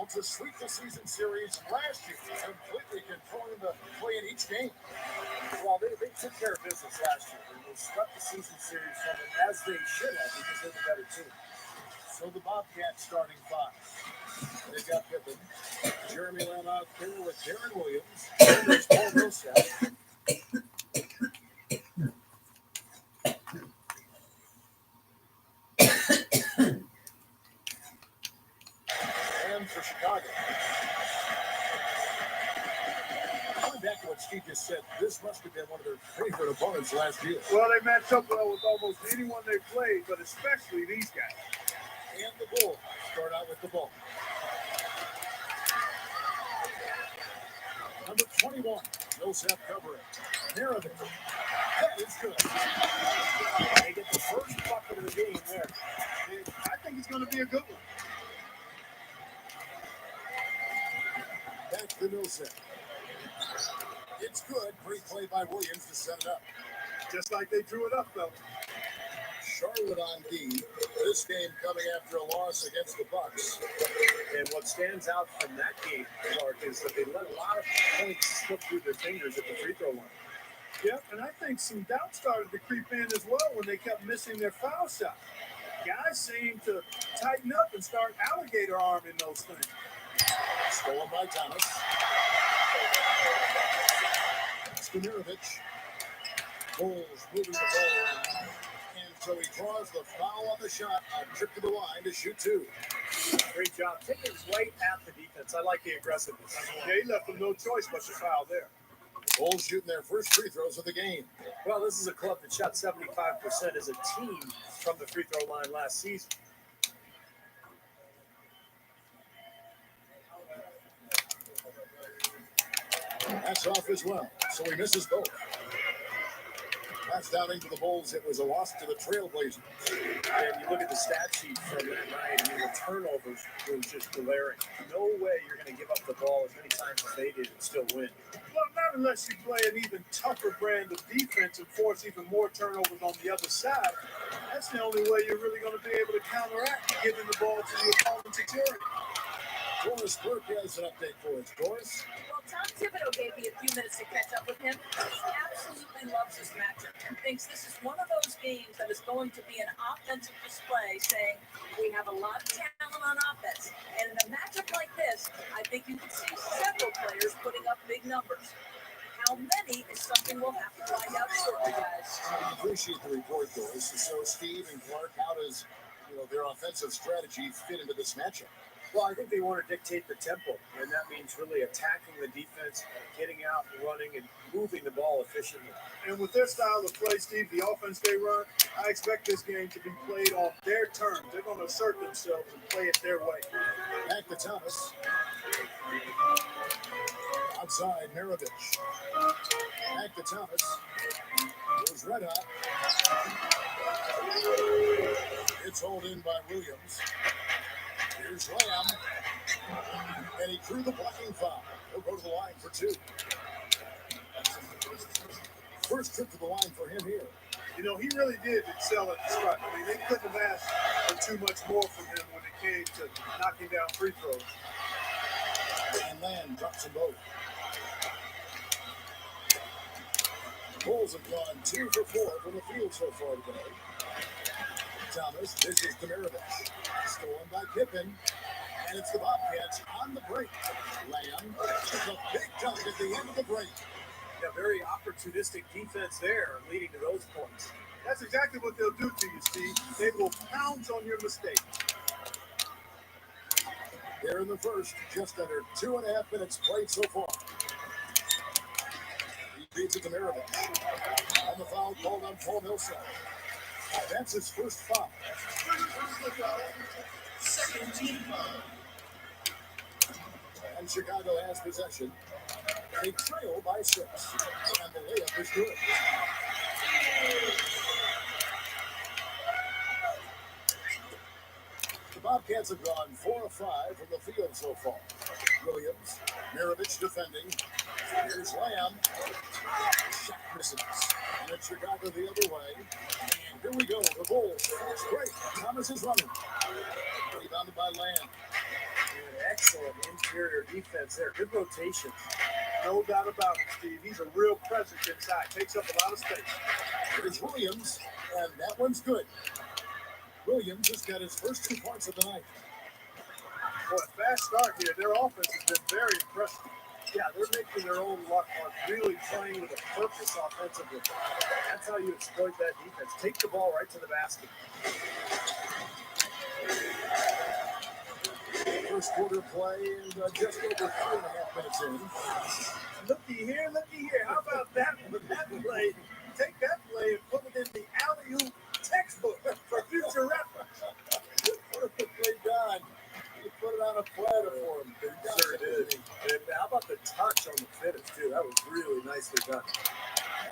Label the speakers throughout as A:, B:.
A: able to sweep the season series last year, completely controlling the play in each game.
B: Well, they took care of business last year. They swept the season series from it as they should have because they're the better team.
A: So the Bobcats starting five. They've got Pippen, Jeremy Lamb out there with Darren Williams, and there's Paul Millsap. And for Chicago. Going back to what Steve just said, this must have been one of their favorite opponents last year.
C: Well, they matched up well with almost anyone they played, but especially these guys.
A: And the Bulls start out with the ball. Number 21, Millsap covering. Maravich. That is good.
B: They get the first bucket of the game there.
C: I think it's going to be a good one.
A: Back to Millsap. It's good. Great play by Williams to set it up.
C: Just like they drew it up, though.
A: Charlotte on D. This game coming after a loss against the Bucks.
B: And what stands out from that game, Clark, is that they let a lot of points slip through their fingers at the free throw line.
C: Yep, and I think some doubt started to creep in as well when they kept missing their foul shot. Guys seem to tighten up and start alligator arming those things.
A: Stolen by Thomas. Stamirovic. Bulls moving the ball. And so he draws the foul on the shot. A trip to the line to shoot two.
B: Great job. Taking it right at the defense. I like the aggressiveness.
C: Yeah, he left them no choice but to foul there.
A: Bulls shooting their first free throws of the game.
B: Well, this is a club that shot 75% as a team from the free throw line last season.
A: That's off as well, so he misses both. Pass down into the Bulls. It was a loss to the Trailblazers.
B: And you look at the stat sheet from that night, I mean, the turnovers were just glaring. No way you're going to give up the ball as many times as they did and still win.
C: Well, not unless you play an even tougher brand of defense and force even more turnovers on the other side. That's the only way you're really going to be able to counteract giving the ball to the opponent's interior.
A: Doris Burke has an update for us. Doris?
D: Well, Tom Thibodeau gave me a few minutes to catch up with him. He absolutely loves this matchup and thinks this is one of those games that is going to be an offensive display, saying we have a lot of talent on offense. And in a matchup like this, I think you could see several players putting up big numbers. How many is something we'll have to find out shortly, guys.
A: I appreciate the report, Doris. So, Steve and Clark, how does their offensive strategy fit into this matchup?
B: Well, I think they want to dictate the tempo, and that means really attacking the defense, getting out and running, and moving the ball efficiently.
C: And with their style of play, Steve, the offense they run, I expect this game to be played on their terms. They're going to assert themselves and play it their way.
A: Back to Thomas. Outside, Maravich. Back to Thomas. Goes red hot. It's hauled in by Williams. Here's Lamb. And he drew the blocking foul. He'll go to the line for two. First trip to the line for him here.
C: You know, he really did excel at the spot. I mean, they couldn't have asked for too much more from him when it came to knocking down free throws.
A: And Lamb drops them both. Bulls have gone 2 for 4 from the field so far today. Thomas, this is Stamirovic. Stolen by Pippen. And it's the Bobcats on the break. Lamb took a big dunk at the end of the break.
B: Yeah, very opportunistic defense there, leading to those points.
C: That's exactly what they'll do to you, Steve. They will pounce on your mistake.
A: Here in the first, just under 2.5 minutes played so far. He feeds it to Maravich. And the foul called on Paul Millsap. That's his first foul. Second team foul. And Chicago has possession. They trail by 6. And the layup is good. The Bobcats have gone 4 of 5 from the field so far. Williams, Maravich defending. Here's Lamb. Shot misses. And it's Chicago the other way. And here we go. The Bulls. It's great. Thomas is running. Rebounded by Lamb.
B: An excellent interior defense there. Good rotation.
C: No doubt about it, Steve. He's a real presence inside. Takes up a lot of space.
A: Here's Williams, and that one's good. Williams just got his first 2 points of the night.
C: Boy, a fast start here. Their offense has been very impressive.
B: Yeah, they're making their own luck on really playing with a purpose offensively. That's how you exploit that defense. Take the ball right to the basket.
A: First quarter play and just over 3.5 minutes in.
C: Looky here, looky here. How about that play? Take that play and put it in the alley-oop textbook for future reference.
A: Perfectly done. He put it on a platter for him.
B: He sure did. And how about the touch on the finish, too? That was really nicely done.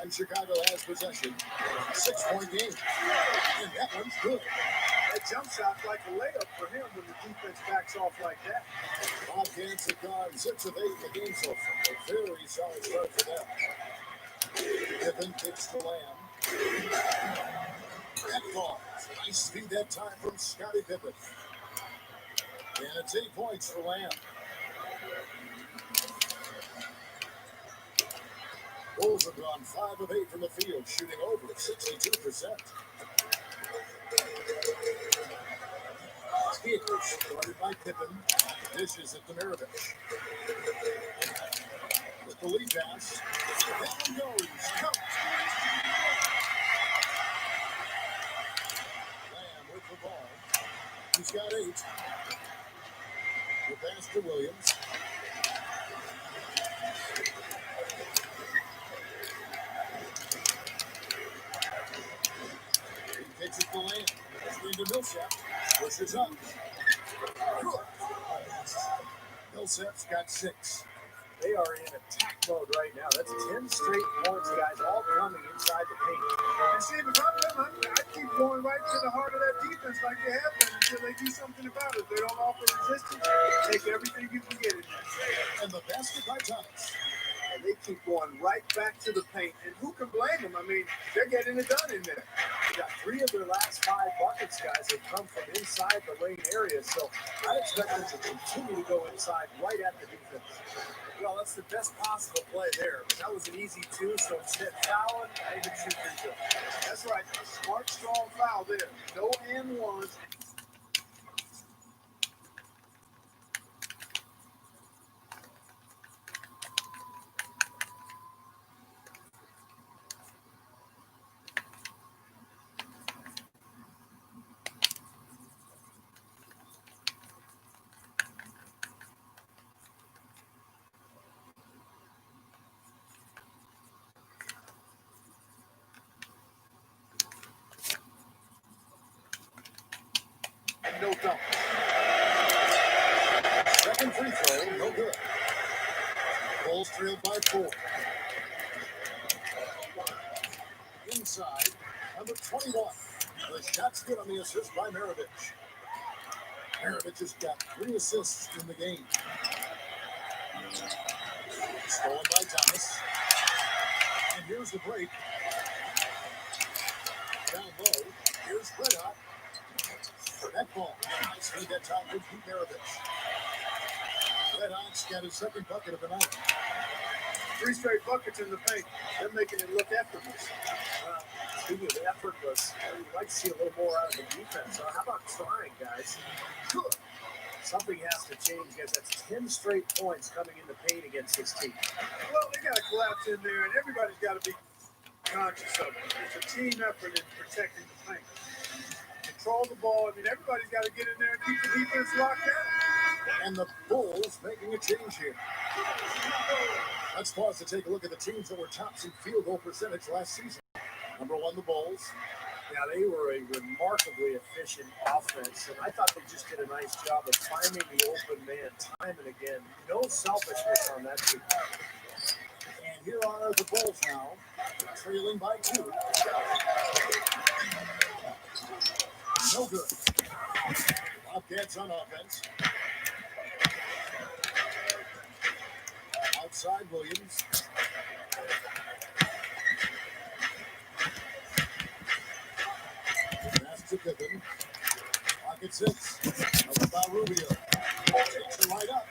A: And Chicago has possession. 6-point game. And that one's good.
C: That jump shot's like a layup for him when the defense backs off like that.
A: Bobcats have gone 6 of 8 in the game so far. A very solid start for them. Pippen kicks the Lamb. That ball. Nice speed that time from Scottie Pippen. And it's 8 points for Lamb. Bulls have gone 5 of 8 from the field, shooting over 62%. Spears, guarded by Pippen, dishes at the Maravich. With the lead pass, down goes Coach. Lamb with the ball. He's got 8. The pass to Williams. He takes it to Lamb. Screen to Millsap. Pushes up. Good. Millsap's got 6.
B: They are in attack mode right now. That's 10 straight points, guys, all coming inside the paint.
C: And Steve, if I'm them, I keep going right to the heart of that defense like they have been until they do something about it. If they don't offer resistance, take everything you can get in there.
A: And the basket by Thomas.
C: And they keep going right back to the paint. And who can blame them? I mean, they're getting it done in there.
B: They got 3 of their last 5 buckets, guys, have come from inside the lane area. So I expect them to continue to go inside right at the defense. Well, that's the best possible play there. But that was an easy 2, so instead of fouling, they could shoot free throw.
C: That's right. A smart, strong foul there. No and ones. No dunk.
A: Second free throw, no good. Bulls trailed by 4. Inside, number 21. The shot's good on the assist by Maravich. Maravich has got 3 assists in the game. Stolen by Thomas. And here's the break. Down low. Here's Red Hot. That ball. Nice feed that time with Pete Maravich. Red Hot's got his second bucket of the night.
C: 3 straight buckets in the paint. They're making it look effortless.
B: Speaking of effortless, we'd like to see a little more out of the defense. So how about trying, guys?
A: Good.
B: Something has to change, guys. That's 10 straight points coming in the paint against this team.
C: Well, they got to collapse in there, and everybody's got to be conscious of it. It's a team effort in protecting the paint. Control the ball. I mean, everybody's got to get in there and keep the defense locked down.
A: And the Bulls making a change here. Let's pause to take a look at the teams that were tops in field goal percentage last season. Number 1, the Bulls.
B: Yeah, they were a remarkably efficient offense, and I thought they just did a nice job of finding the open man time and again. No selfishness on that team.
A: And here are the Bulls now, trailing by 2. No good. Bobcats on offense. Outside Williams. Pass to Pippen. Pocket 6. Up about Rubio. Takes it right up.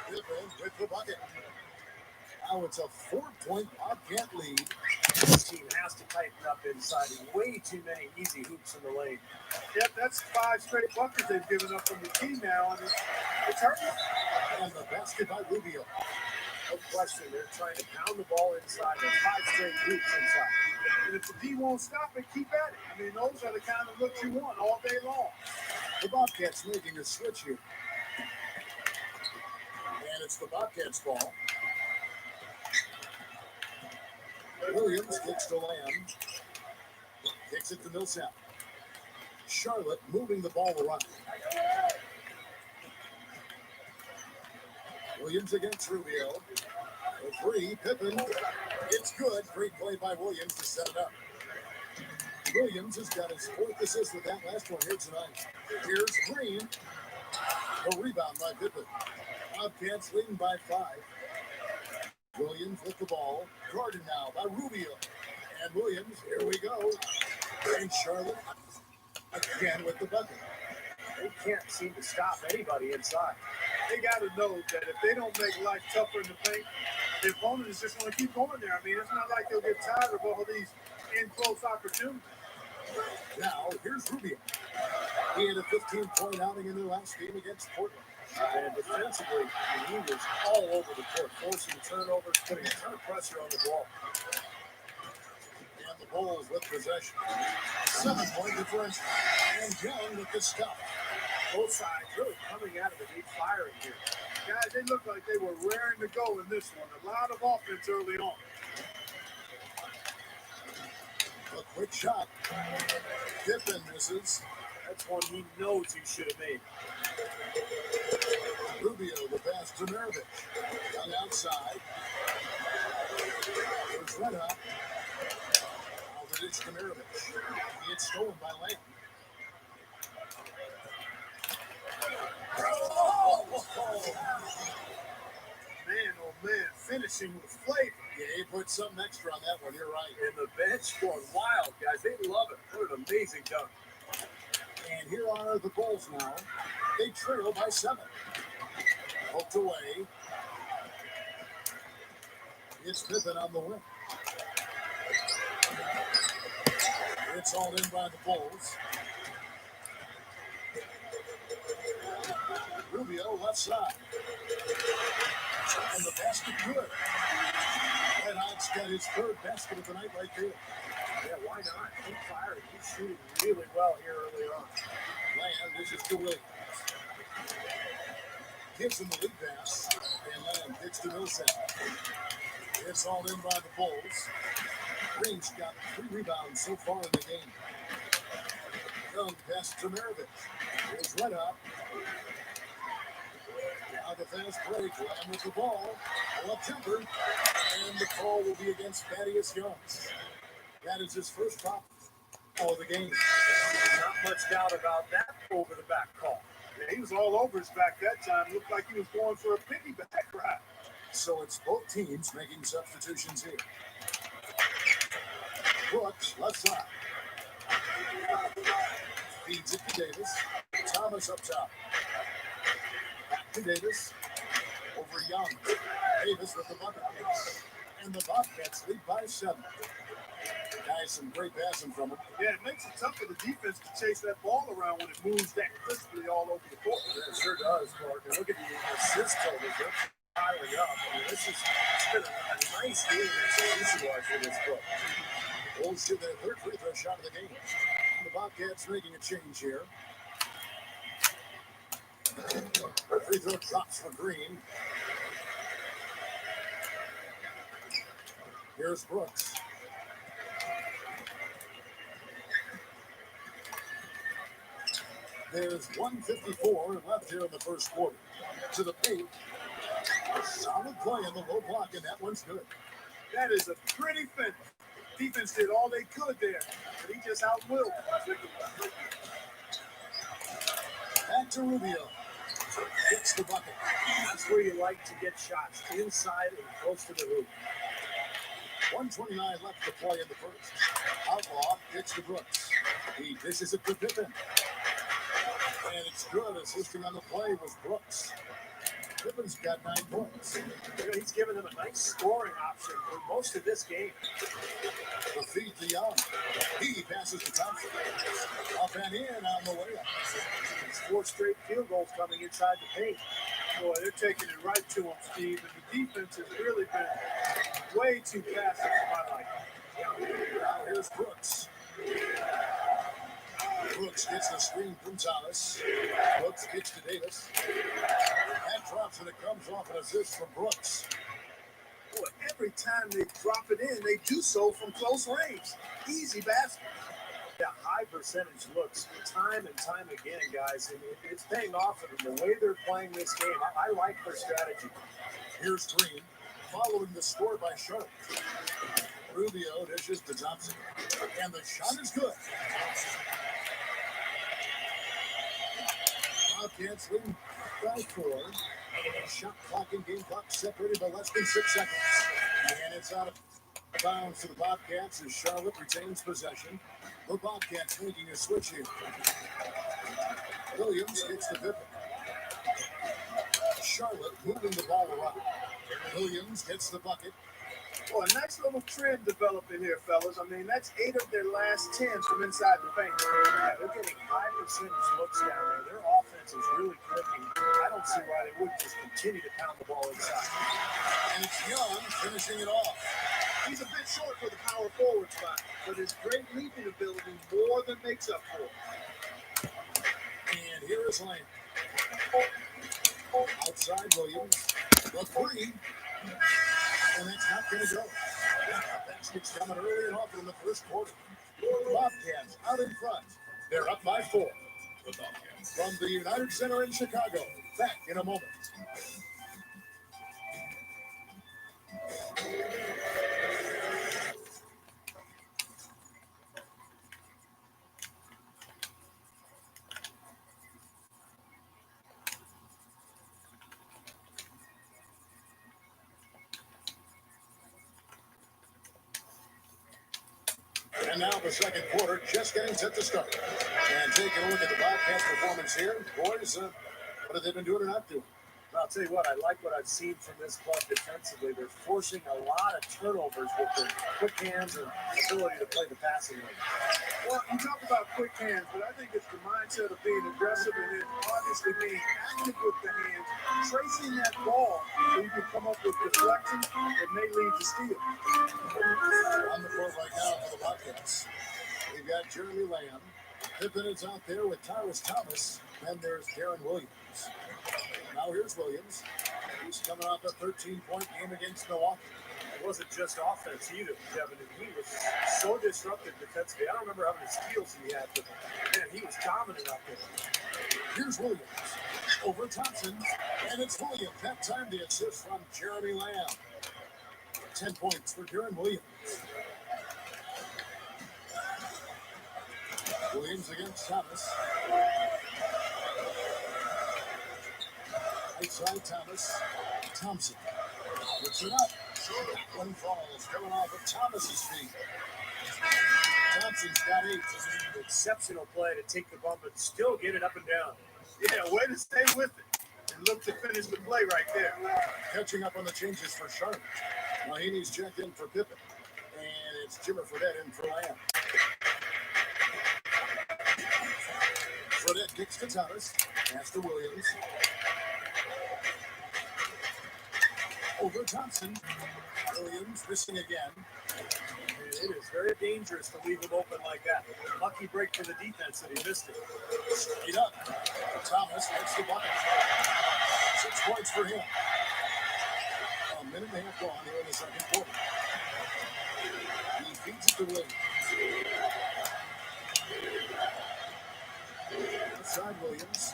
A: Pippen with the bucket. Now it's a 4-point Bobcat lead.
B: This team has to tighten up inside. Way too many easy hoops in the lane.
C: Yep, that's 5 straight buckets they've given up from the team now, and it's hurting.
A: And the basket by Rubio.
B: No question, they're trying to pound the ball inside. There's 5 straight hoops inside.
C: And if the D won't stop it, keep at it. I mean, those are the kind of looks you want all day long.
A: The Bobcats making a switch here. And it's the Bobcats' ball. Williams kicks to Lamb. Kicks it to Millsap. Charlotte moving the ball around. Williams against Rubio. A 3, Pippen. It's good. Great play by Williams to set it up. Williams has got his 4th assist with that last one here tonight. Here's Green. A rebound by Pippen. Bobcats leading by 5. Williams with the ball. Guarded now by Rubio. And Williams, here we go. And Charlotte again with the bucket.
B: They can't seem to stop anybody inside.
C: They got to know that if they don't make life tougher in the paint, the opponent is just going to keep going there. I mean, it's not like they'll get tired of all these in-close opportunities.
A: Now, here's Rubio. He had a 15-point outing in their last game against Portland.
B: And defensively, he was all over the court, forcing turnovers, putting a ton of pressure on the ball.
A: And the Bulls with possession. 7-point differential. And Young with the stop.
B: Both sides really coming out of the deep firing here.
C: Guys, they looked like they were raring to go in this one. A lot of offense early on.
A: A quick shot. Pippen misses.
B: That's one he knows he should have made.
A: Rubio, the pass to Maravich. On the outside. There's Reda. Now the ditch to Maravich. It's stolen by Lamb.
C: Man, oh man, finishing with flavor.
A: Yeah, he put something extra on that one. You're right.
B: And the bench going wild, guys. They love it. What an amazing dunk.
A: And here are the Bulls now. They trail by 7. Poked away. It's Pippen on the wing. It's all in by the Bulls. Rubio left side. And the basket good. Red Hot's got his 3rd basket of the night right there.
B: Yeah, why not? Keep firing. He's shooting really well here early on.
A: Lamb, this is to Williams. Gives him the lead pass. And Lamb kicks to Millsap. It's all in by the Bulls. Green's got 3 rebounds so far in the game. Young pass to Maravich. Here's Red Hot. Now the fast break. Lamb with the ball. Up jumper. And the call will be against Thaddeus Young. That is his first foul of the game.
B: Not much doubt about that over the back call.
C: Yeah, he was all over his back that time. Looked like he was going for a piggyback ride.
A: So it's both teams making substitutions here. Brooks, left side. Feeds it to Davis. Thomas up top. Back to Davis. Over Young. Davis with the bucket. And the Bobcats lead by 7. Guys, some great passing from him.
C: Yeah, it makes it tough for the defense to chase that ball around when it moves that crisply all over the court.
B: Yeah, it sure does, Mark. And look at the assist totals. They're piling up. I mean, this has been a nice game execution-wise for this club.
A: Bulls shoot their 3rd free throw shot of the game. And the Bobcats making a change here. Free throw drops for Green. Here's Brooks. There's 1:54 left here in the first quarter. To the paint. Solid play in the low block, and that one's good.
C: That is a pretty finish. Defense did all they could there, but he just outwilled.
A: Back to Rubio. Gets the bucket.
B: That's where you like to get shots, inside and close to the hoop.
A: 1:29 left to play in the first. Outlaw gets to Brooks. He dishes it to Pippen. And it's good. Assisting on the play was Brooks. Pippen's got 9 points.
B: He's given them a nice scoring option for most of this game.
A: The feed to Young. He passes to Thompson. Up and in on the way up.
B: It's 4 straight field goals coming inside the paint.
C: Boy, they're taking it right to him, Steve. And the defense has really been way too passive for my liking.
A: Now here's Brooks. Brooks gets the screen from Thomas. Brooks kicks to Davis. That drops and it comes off an assist from Brooks.
C: Boy, every time they drop it in, they do so from close range. Easy basket.
B: Yeah, high percentage looks time and time again, guys. And it's paying off for them. The way they're playing this game, I like their strategy.
A: Here's Green, following the score by Sharp. Rubio dishes to Thompson. And the shot is good. Bobcats leading by 4. Shot clock and game clock separated by less than 6 seconds. And it's out of bounds to the Bobcats as Charlotte retains possession. The Bobcats making a switch here. Williams gets the Pippen. Charlotte moving the ball around. Williams gets the bucket.
C: Boy, a nice little trend developing here, fellas. I mean, that's 8 of their last 10 from inside the paint.
B: Yeah, they're getting high percentage looks down there. Their offense is really clicking. I don't see why they wouldn't just continue to pound the ball inside.
A: And it's Young finishing it off.
C: He's a bit short for the power forward spot, but his great leaping ability more than makes up for it.
A: And here is Lane. Outside Williams. The 3. And that's not going to go. Basket's coming early and often in the first quarter. Bobcats out in front. They're up by 4. From the United Center in Chicago. Back in a moment. And now the second quarter just getting set to start. And taking a look at the Bobcats' performance here. Boys, what have they been doing or not doing?
B: I'll tell you what, I like what I've seen from this club defensively. They're forcing a lot of turnovers with their quick hands and ability to play the passing lane.
C: Well, you talk about quick hands, but I think it's the mindset of being aggressive and then obviously being active with the hands, tracing that ball so you can come up with deflections that may lead to steal.
A: On the floor right now for the Bobcats. We've got Jeremy Lamb. Pippen is out there with Tyrus Thomas. Then there's Darren Williams. Now here's Williams. He's coming off a 13-point game against Milwaukee.
B: It wasn't just offense either, Kevin. He was so disruptive defensively. I don't remember how many steals he had, but man, he was dominant out there.
A: Here's Williams over Thompson, and it's Williams. That time the assist from Jeremy Lamb. 10 points for Darren Williams. Williams against Thomas. Outside Thomas. Thompson. Puts it up. One falls. Coming off of Thomas's feet. Thompson's got 8.
B: Exceptional play to take the bump and still get it up and down.
C: Yeah, way to stay with it and look to finish the play right there.
A: Catching up on the changes for Charlotte. Mahaney's checked in for Pippen. And it's Jimmer Fredette in for Lamb. Fredette kicks to Thomas. Pass to Williams. Over Thompson. Williams missing again.
B: It is very dangerous to leave him open like that. Lucky break for the defense that he missed it.
A: Straight up. Thomas gets the bucket. 6 points for him. A minute and a half gone here in the second quarter. He feeds it to Williams. Outside Williams.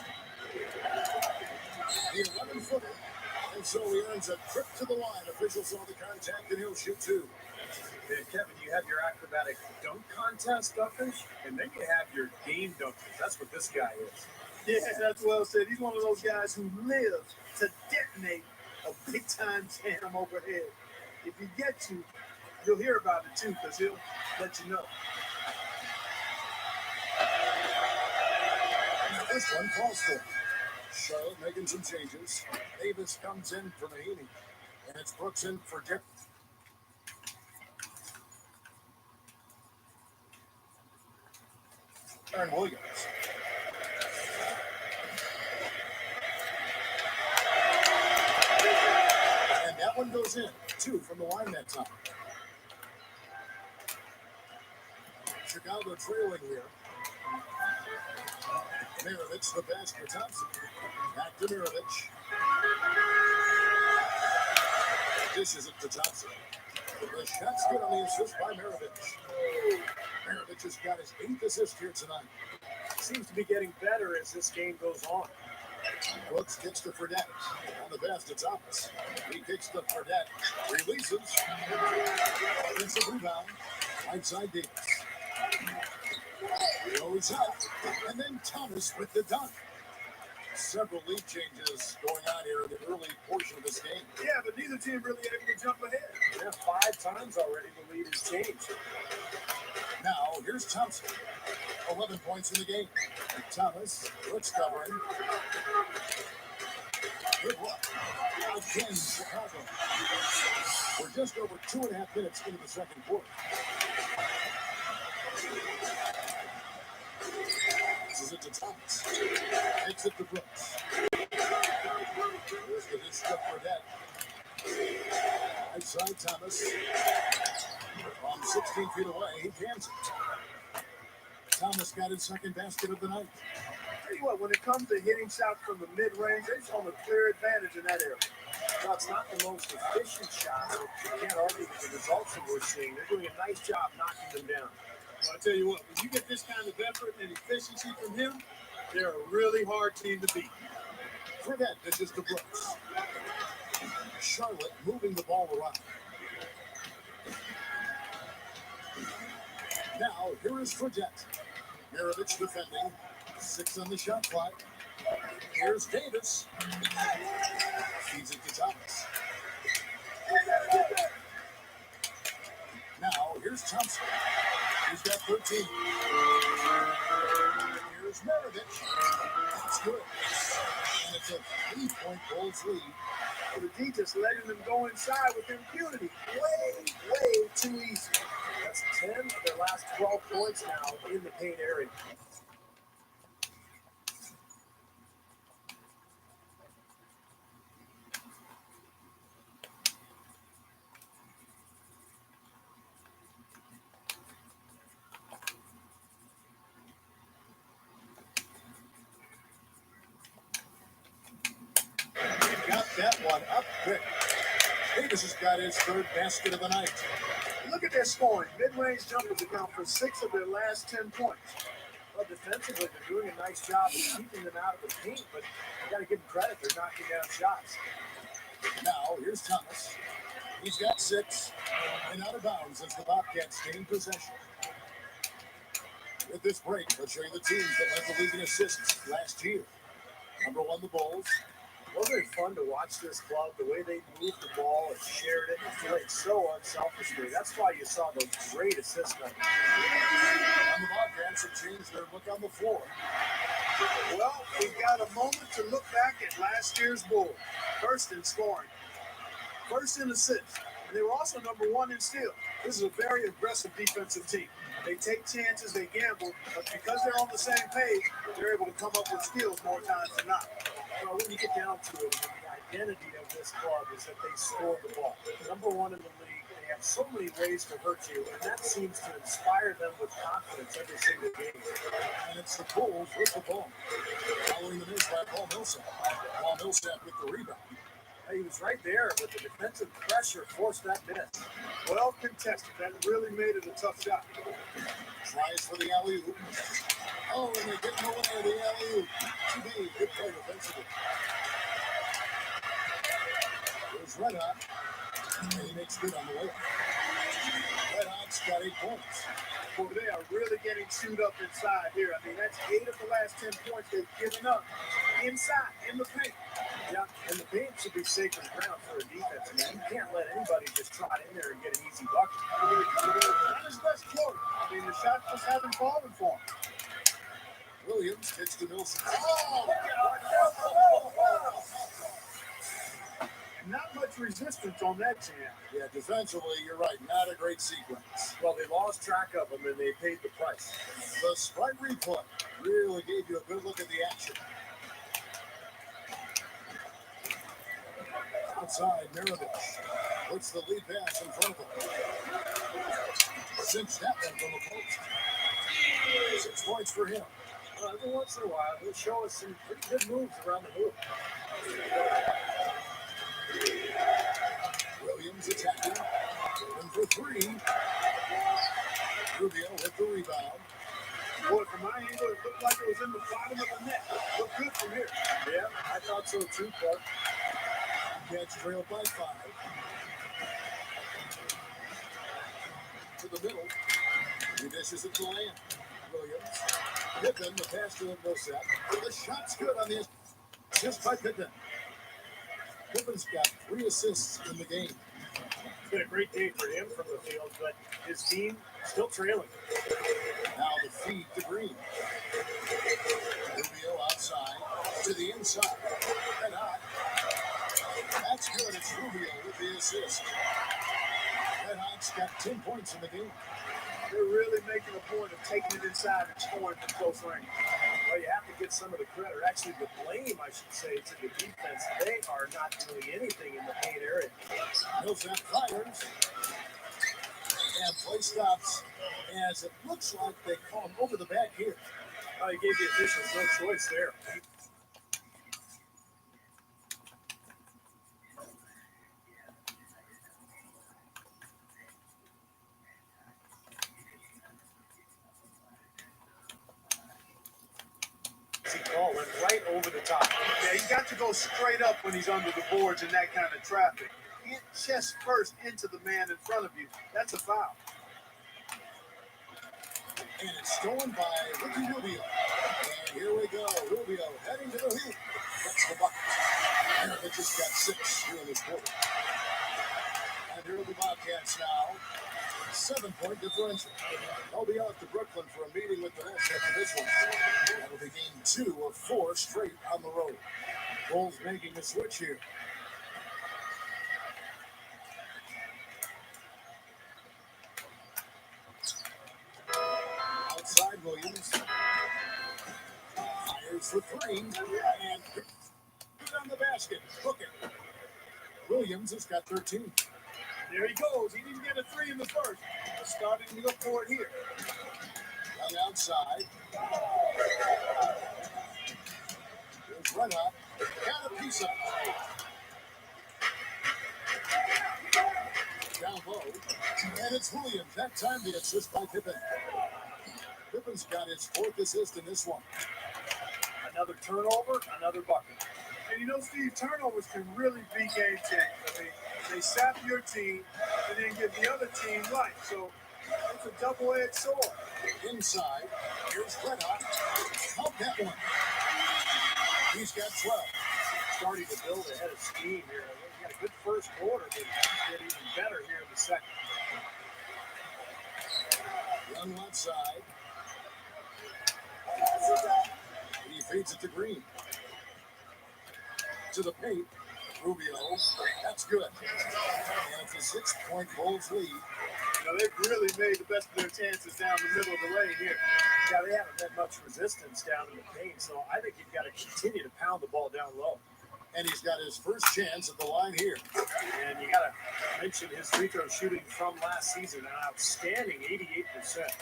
A: The 11-footer. And so he earns a trip to the line. Officials saw the contact and he'll shoot 2.
B: And Kevin, you have your acrobatic dunk contest dunkers, and then you have your game dunkers. That's what this guy is.
C: Yeah, that's well said. He's one of those guys who lives to detonate a big-time jam overhead. If you get to, you'll hear about it too, because he'll let you know.
A: First one calls for it. Charlotte making some changes. Davis comes in for Mahaney. And it's Brooks in for Dick. Aaron Williams. And that one goes in. 2 from the line that time. Chicago trailing here. Maravich, the pass for Thompson. Back to Maravich. This isn't to Thompson. The shot's good on the assist by Maravich. Maravich has got his 8th assist here tonight.
B: Seems to be getting better as this game goes on.
A: Brooks kicks to Fredette. On the pass to Thomas. He kicks to Fredette. Releases. Offensive rebound. Right side Davis. Goes up. And then Thomas with the dunk. Several lead changes going on here in the early portion of this game.
C: Yeah, but neither team really able to jump ahead.
B: Yeah, 5 times already the lead has changed.
A: Now, here's Thompson. 11 points in the game. Thomas, Brooks covering. Good luck. Again, Chicago. We're just over 2.5 minutes into the second quarter. This is it to Thomas. Takes it to Brooks. Here's the hit step for that. Outside Thomas. From 16 feet away, he jams it. Thomas got his second basket of the night.
C: Tell you what, when it comes to hitting shots from the mid-range, they show a clear advantage in that area.
B: Well, it's not the most efficient shot, but you can't argue with the results that we're seeing. They're doing a nice job knocking them down.
C: Well, I tell you what, when you get this kind of effort and efficiency from him, they're a really hard team to beat.
A: For that, this is to Brooks. Charlotte moving the ball around. Now, here is Fredette. Maravich defending. 6 on the shot clock. Here's Davis. Feeds it to Thomas. Now, here's Thompson. He's got 13. Here's Maravich. That's good. And it's a 3-point Bulls lead.
C: The D just letting them go inside with impunity. Way too easy.
B: That's 10 of their last 12 points now in the paint area.
A: Got that one up quick. Davis has got his 3rd basket of the night.
C: Look at their scoring. Mid-range jumpers account for 6 of their last 10 points.
B: Well, defensively, they're doing a nice job of keeping them out of the paint, but you got to give them credit. They're knocking down shots.
A: Now, here's Thomas. He's got 6 and out of bounds as the Bobcats gain possession. With this break, let's show you the teams that led the league in assists last year. Number 1, the Bulls.
B: Wasn't it fun to watch this club, the way they moved the ball and shared it and played so unselfishly? That's why you saw those great assist numbers.
A: And the Bobcats have changed their look on the floor.
C: Well, we've got a moment to look back at last year's Bulls. First in scoring, first in assists, and they were also number 1 in steals. This is a very aggressive defensive team. They take chances, they gamble, but because they're on the same page, they're able to come up with steals more times than not.
B: Well, when you get down to it, the identity of this club is that they score the ball. Number 1 in the league, they have so many ways to hurt you, and that seems to inspire them with confidence every single game.
A: And it's the Bulls with the ball. Following the miss by Paul Millsap. Paul Millsap with the rebound.
B: He was right there, but the defensive pressure forced that miss.
C: Well contested. That really made it a tough shot.
A: Tries for the alley-oop. Oh, and they get no one out of the alley-oop. TB, good play defensively. There's Red Hot. And he makes good on the way. Red Hot's got 8 points.
C: Boy, they are really getting chewed up inside here. I mean, that's 8 of the last 10 points they've given up inside, in the paint.
B: Yeah, and the paint should be sacred ground for a defense. I mean, you can't let anybody just trot in there and get an easy bucket.
C: Not his best quarter. I mean, the shot just hasn't fallen for him.
A: Williams Williams pitch to Milson.
C: And not much resistance on that jam.
A: Yeah, defensively, you're right. Not a great sequence.
B: Well, they lost track of him and they paid the price.
A: The Sprite replay really gave you a good look at the action. Outside, Maravich puts the lead pass in front of him. Cinched that one from the post. 6 points for him.
B: Every once in a while, he'll show us some pretty good moves around the hoop.
A: Williams attacking. And for 3. Rubio with the rebound.
C: Boy, from my angle, it looked like it was in the bottom of the net. Looked good from here.
B: Yeah, I thought so too, Clark.
A: Catch trailed by 5. To the middle. He dishes it to Land. Williams. Pippen, the pass to him, no set. The shot's good on the assist by Pippen. Pippen's got 3 assists in the game.
B: It's been a great day for him from the field, but his team still trailing.
A: Now the feed to Green. Rubio outside to the inside. And hot. That's good. It's Rubio with the assist. Red Hot's got 10 points in the game.
C: They're really making a point of taking it inside and scoring from close range.
B: Well, you have to get some of the credit, or actually the blame, I should say, to the defense. They are not doing anything in the paint area.
A: Millsap fires. And play stops as it looks like they call him over the back here.
B: He gave the officials no choice there. Ball went right over the top.
C: Yeah, he's got to go straight up when he's under the boards in that kind of traffic. Hit chest first into the man in front of you. That's a foul.
A: And it's stolen by Ricky Rubio. And here we go. Rubio heading to the hoop. That's the bucket. Maravich has got 6 here in this quarter. And here are the Bobcats now. 7-point differential. They'll be out to Brooklyn for a meeting with the Nets after this one. That'll be game 2 of 4 straight on the road. Bulls making a switch here. Outside Williams. Fires for 3. And put on the basket. Hook it. Williams has got 13.
C: There he goes. He didn't get a 3 in the first. He's starting to look for it here.
A: On the outside. Here's Red Hot. Got a piece of it. Down low. And it's Williams. That time the assist by Pippen. Pippen's got his 4th assist in this one.
B: Another turnover, another bucket.
C: And you know, Steve, turnovers can really be game changers. I mean, they sap your team and then give the other team life. So it's a double-edged sword.
A: Inside. Here's Red Hot. Help that one. He's got 12.
B: Starting to build ahead of steam here. He got a good first quarter, but get even better here in the second.
A: Young left side. He feeds it to Green. To the paint. Rubio. That's good. And it's a 6-point Bulls lead.
C: You know, they've really made the best of their chances down the middle of the lane here.
B: Yeah, they haven't had much resistance down in the paint, so I think you've got to continue to pound the ball down low.
A: And he's got his first chance at the line here.
B: And you got to mention his free throw shooting from last season, an outstanding 88%.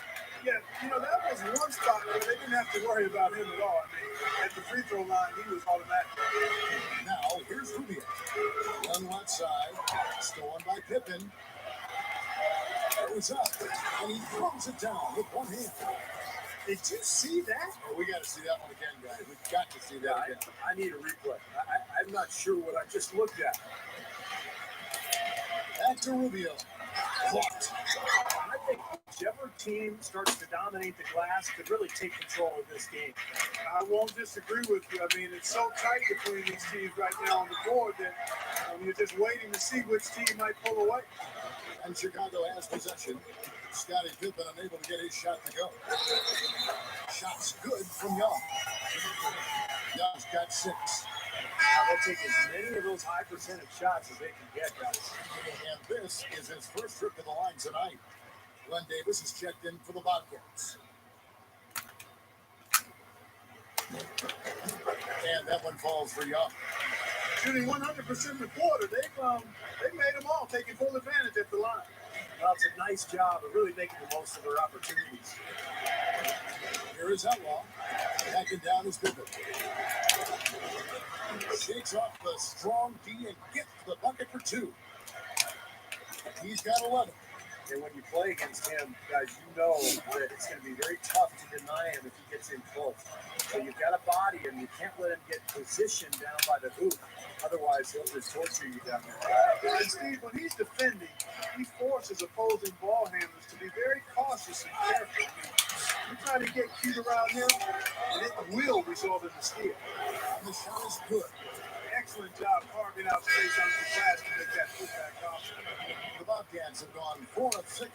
C: Yeah, you know, that was one spot where they didn't have to worry about him at all. I mean, at the free throw line, he was automatic.
A: Now, here's Rubio. Young left side. Stolen by Pippen. It was up, and he throws it down with one hand.
C: Did you see that?
A: Oh, we got to see that one again, guys. We've got to see that again.
B: I need a replay. I'm not sure what I just looked at.
A: Back to Rubio. Blocked.
B: I think whichever team starts to dominate the glass could really take control of this game.
C: I won't disagree with you. I mean, it's so tight between these teams right now on the board that you're just waiting to see which team might pull away.
A: And Chicago has possession. Scottie Pippen unable to get his shot to go. Shot's good from Young. Young's got 6.
B: Now they'll take as many of those high percentage shots as they can get, guys.
A: And this is his first trip to the line tonight. Glenn Davis is checked in for the Bobcats. And that one falls for Young.
C: Shooting 100% in the quarter. They made them all taking full advantage at the line.
B: Well, it's a nice job of really making the most of their opportunities.
A: Here is Outlaw. Backing down is Pippen. Shakes off the strong D and gets the bucket for 2. He's got 11.
B: And when you play against him, guys, you know that it's going to be very tough to deny him if he gets in close. So you've got to body him. You can't let him get positioned down by the hoop. Otherwise, he'll just torture you down there.
C: And Steve, when he's defending, he forces opposing ball handlers to be very cautious and careful. You try to get cute around him, and it will result in a steal.
A: And the shot is good.
C: Excellent job carving out space on the glass to make that putback option.
A: The Bobcats have gone 4 of 6.